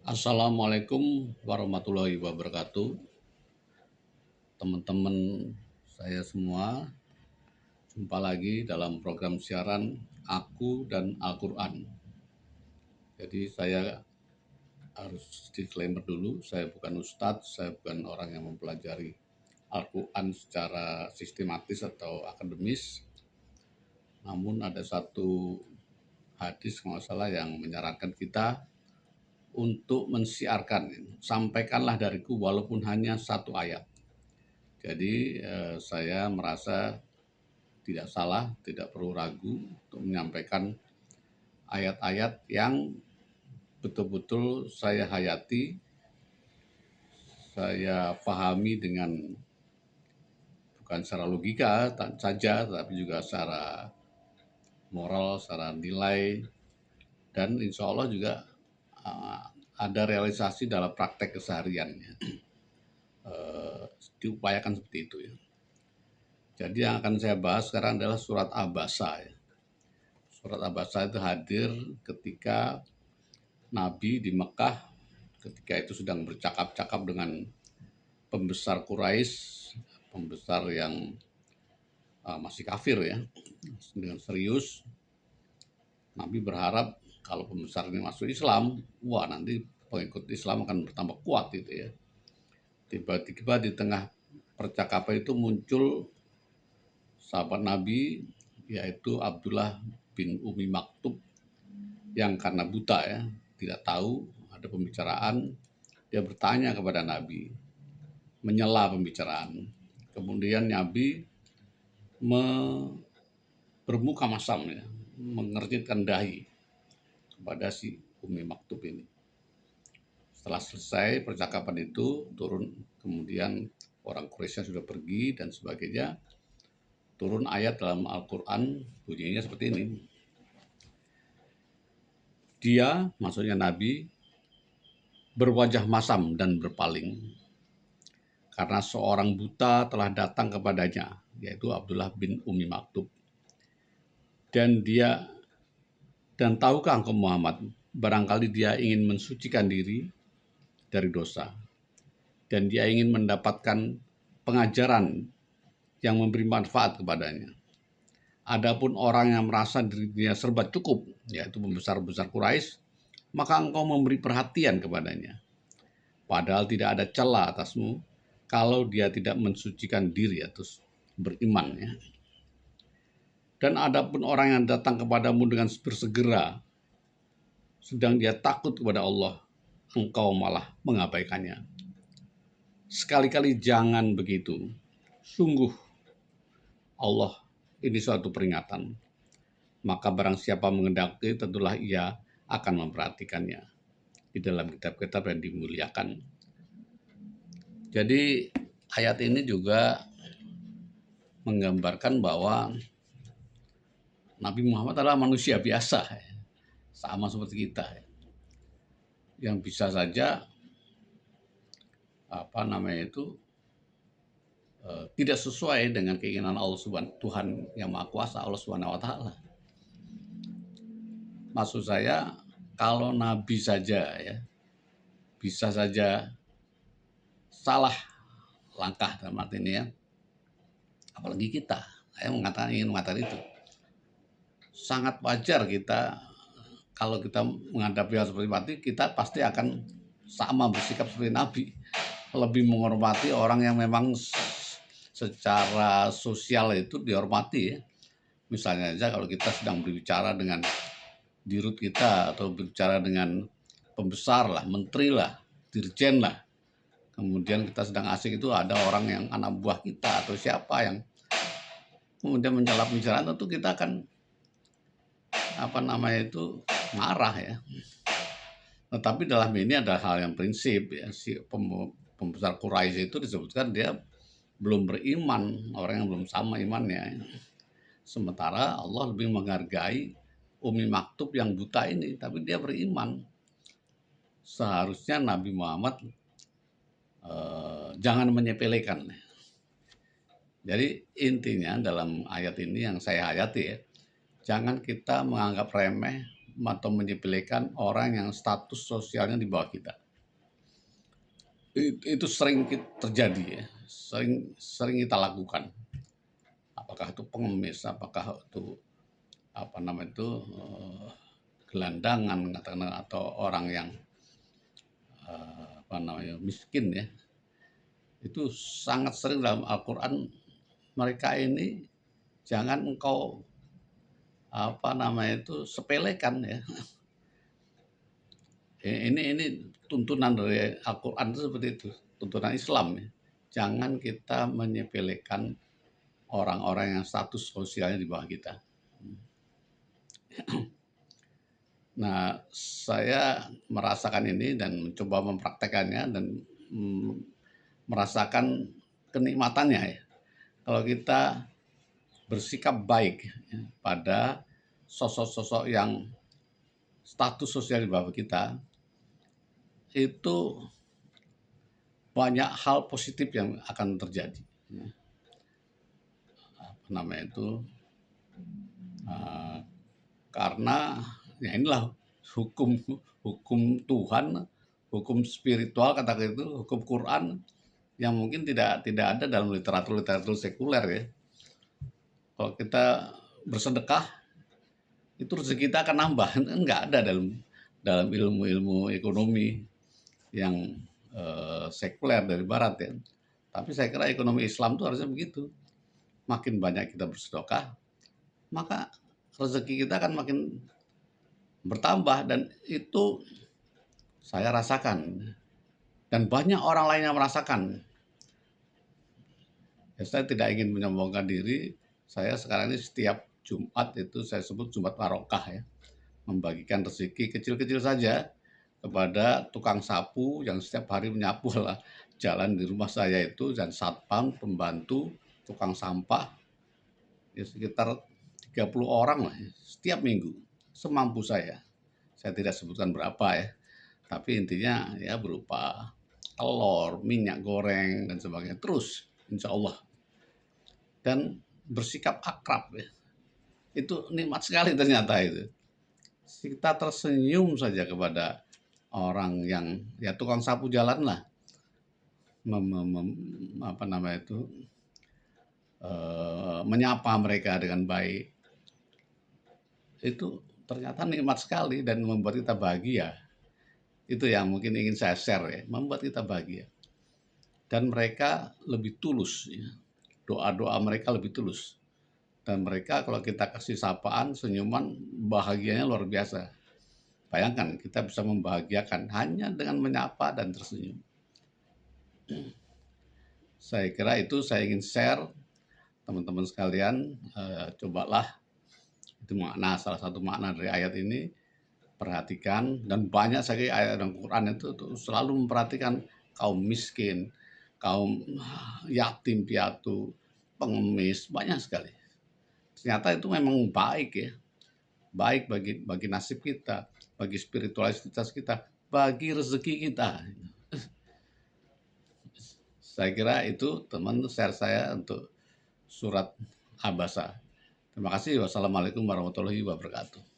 Assalamualaikum warahmatullahi wabarakatuh. Teman-teman saya semua, jumpa lagi dalam program siaran Aku dan Al-Quran. Jadi saya harus disclaimer dulu, saya bukan ustadz, saya bukan orang yang mempelajari Al-Quran secara sistematis atau akademis. Namun ada satu hadis kalau nggak salah yang menyarankan kita untuk mensiarkan, sampaikanlah dariku walaupun hanya satu ayat. Jadi saya merasa tidak salah, tidak perlu ragu untuk menyampaikan ayat-ayat yang betul-betul saya hayati, saya pahami dengan bukan secara logika saja, tapi juga secara moral, secara nilai, dan insya Allah juga ada realisasi dalam praktek kesehariannya. Diupayakan seperti itu ya. Jadi yang akan saya bahas sekarang adalah surat Abasa ya. Surat Abasa itu hadir ketika Nabi di Mekah, ketika itu sedang bercakap-cakap dengan pembesar Quraisy, pembesar yang masih kafir ya, dengan serius. Nabi berharap kalau pembesar ini masuk Islam, wah nanti pengikut Islam akan bertambah kuat gitu ya. Tiba-tiba di tengah percakapan itu muncul sahabat Nabi, yaitu Abdullah bin Umi Maktub, yang karena buta ya, tidak tahu ada pembicaraan, dia bertanya kepada Nabi, menyela pembicaraan. Kemudian Nabi bermuka masam ya, mengernyitkan dahi kepada si Umi Maktub ini. Setelah selesai percakapan itu, turun, kemudian orang Quraisy sudah pergi dan sebagainya, turun ayat dalam Al-Quran, bunyinya seperti ini. Dia, maksudnya Nabi, berwajah masam dan berpaling karena seorang buta telah datang kepadanya, yaitu Abdullah bin Umi Maktub. Dan tahukah engkau Muhammad, barangkali dia ingin mensucikan diri dari dosa, dan dia ingin mendapatkan pengajaran yang memberi manfaat kepadanya. Adapun orang yang merasa dirinya serba cukup, yaitu pembesar-pembesar Quraisy, maka engkau memberi perhatian kepadanya. Padahal tidak ada celah atasmu kalau dia tidak mensucikan diri atau beriman ya. Dan adapun orang yang datang kepadamu dengan bersegera, sedang dia takut kepada Allah, engkau malah mengabaikannya. Sekali-kali jangan begitu. Sungguh Allah ini suatu peringatan. Maka barang siapa mengendaki, tentulah ia akan memperhatikannya di dalam kitab-kitab yang dimuliakan. Jadi ayat ini juga menggambarkan bahwa Nabi Muhammad adalah manusia biasa, sama seperti kita, yang bisa saja tidak sesuai dengan keinginan Allah Subhanahu Tuhan yang Maha Kuasa, Allah Subhanahu Wa Taala. Maksud saya, kalau Nabi saja ya bisa saja salah langkah dalam arti ini ya, apalagi kita. Saya ingin mengatakan itu. Sangat wajar kita kalau kita menghadapi hal seperti itu, kita pasti akan sama bersikap seperti Nabi, lebih menghormati orang yang memang secara sosial itu dihormati ya. Misalnya aja kalau kita sedang berbicara dengan dirut kita atau berbicara dengan pembesar lah, menteri lah, dirjen lah, kemudian kita sedang asik, itu ada orang yang anak buah kita atau siapa yang kemudian mencela pembicaraan, tentu kita akan marah ya. Tetapi dalam ini ada hal yang prinsip ya, si pembesar Quraisy itu disebutkan dia belum beriman, orang yang belum sama imannya. Sementara Allah lebih menghargai Umi Maktub yang buta ini, tapi dia beriman. Seharusnya Nabi Muhammad jangan menyepelekan. Jadi intinya dalam ayat ini yang saya hayati ya, jangan kita menganggap remeh atau menyepelekan orang yang status sosialnya di bawah kita. Itu sering terjadi ya, sering kita lakukan. Apakah itu pengemis, apakah itu apa namanya itu gelandangan katakanlah, atau orang yang apa namanya miskin ya. Itu sangat sering dalam Al-Quran, mereka ini jangan engkau apa namanya itu sepelekan ya. Ini tuntunan dari Al-Quran itu seperti itu, tuntunan Islam ya. Jangan kita menyepelekan orang-orang yang status sosialnya di bawah kita. Nah, saya merasakan ini dan mencoba mempraktekannya dan merasakan kenikmatannya ya. Kalau kita bersikap baik ya, pada sosok-sosok yang status sosial di bawah kita, itu banyak hal positif yang akan terjadi. Ya. Apa namanya itu? Karena ya inilah hukum hukum Tuhan, hukum spiritual kata itu, hukum Quran yang mungkin tidak ada dalam literatur sekuler ya. Kalau kita bersedekah, itu rezeki kita akan nambah. Enggak ada dalam ilmu-ilmu ekonomi yang sekuler dari Barat ya. Tapi saya kira ekonomi Islam itu harusnya begitu. Makin banyak kita bersedekah, maka rezeki kita akan makin bertambah, dan itu saya rasakan dan banyak orang lain yang merasakan. Ya, saya tidak ingin menyombongkan diri. Saya sekarang ini setiap Jumat itu saya sebut Jumat Barokah ya, membagikan rezeki kecil-kecil saja kepada tukang sapu yang setiap hari menyapu lah jalan di rumah saya itu, dan satpam, pembantu, tukang sampah, ya sekitar 30 orang lah ya, setiap minggu semampu saya. Saya tidak sebutkan berapa ya, tapi intinya ya berupa telur, minyak goreng dan sebagainya, terus insya Allah. Dan bersikap akrab ya, itu nikmat sekali ternyata itu. Kita tersenyum saja kepada orang yang ya tukang sapu jalan lah, apa namanya itu, menyapa mereka dengan baik, itu ternyata nikmat sekali dan membuat kita bahagia. Itu yang mungkin ingin saya share ya, membuat kita bahagia. Dan mereka lebih tulus ya. Doa-doa mereka lebih tulus. Dan mereka kalau kita kasih sapaan, senyuman, bahagianya luar biasa. Bayangkan kita bisa membahagiakan hanya dengan menyapa dan tersenyum. Saya kira itu saya ingin share, teman-teman sekalian, cobalah, itu makna, salah satu makna dari ayat ini, perhatikan. Dan banyak sekali ayat dalam Quran itu selalu memperhatikan kaum miskin, kaum yatim piatu, pengemis, banyak sekali. Ternyata itu memang baik ya, baik bagi nasib kita, bagi spiritualitas kita, bagi rezeki kita. Saya kira itu teman share saya untuk surat Abasa. Terima kasih. Wassalamualaikum warahmatullahi wabarakatuh.